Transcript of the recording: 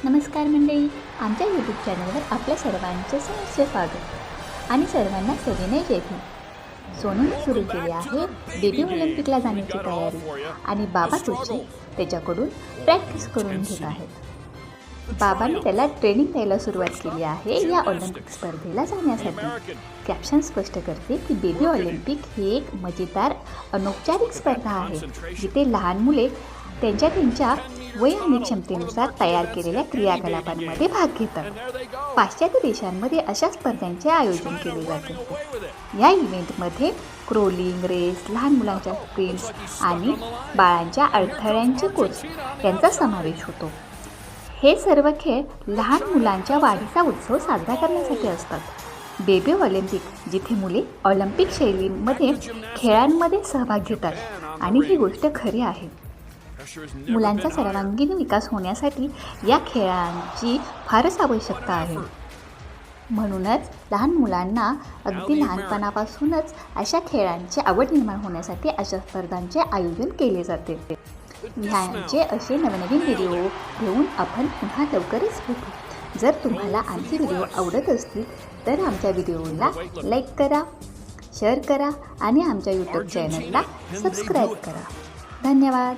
नमस्कार मंडळी, आमच्या यूट्यूब चॅनलवर आपल्या सर्वांचे सहर्ष स्वागत आणि सर्वांना सविनय जय भीम. सोनूने सुरू केली आहे बेबी ऑलिम्पिकला जाण्याची तयारी आणि बाबा तुझे त्याच्याकडून प्रॅक्टिस करून घेत आहेत. बाबांनी त्याला ट्रेनिंग द्यायला सुरुवात केली आहे या ऑलिम्पिक स्पर्धेला जाण्यासाठी. कॅप्शन स्पष्ट करते की बेबी ऑलिम्पिक ही एक मजेदार अनौपचारिक स्पर्धा आहे जिथे लहान मुले त्यांच्या वय आणि क्षमतेनुसार तयार केलेल्या क्रियाकलापांमध्ये भाग घेतात. पाश्चात्य देशांमध्ये अशा स्पर्धांचे आयोजन केले जाते. या इव्हेंटमध्ये क्रोलिंग रेस, लहान मुलांच्या स्प्रिंट्स आणि बाळांच्या अडथळ्यांचे कोर्स यांचा समावेश होतो. हे सर्व खेळ लहान मुलांच्या वाढीचा उत्सव साजरा करण्यासाठी असतात. बेबी ऑलिम्पिक जिथे मुले ऑलिम्पिक शैलीमध्ये खेळांमध्ये सहभाग घेतात आणि ही गोष्ट खरी आहे. मुलांचा सर्वांगीण विकास होण्यासाठी या खेळांची फारच आवश्यकता आहे. म्हणूनच लहान मुलांना अगदी लहानपणापासूनच अशा खेळांची आवड निर्माण होण्यासाठी अशा स्पर्धांचे आयोजन केले जाते. ह्यांचे असे नवनवीन व्हिडिओ घेऊन आपण पुन्हा लवकरच भेटू. जर तुम्हाला आमचे व्हिडिओ आवडत असतील तर आमच्या व्हिडिओला लाईक करा, शेअर करा आणि आमच्या यूट्यूब चॅनलला सबस्क्राईब करा. धन्यवाद.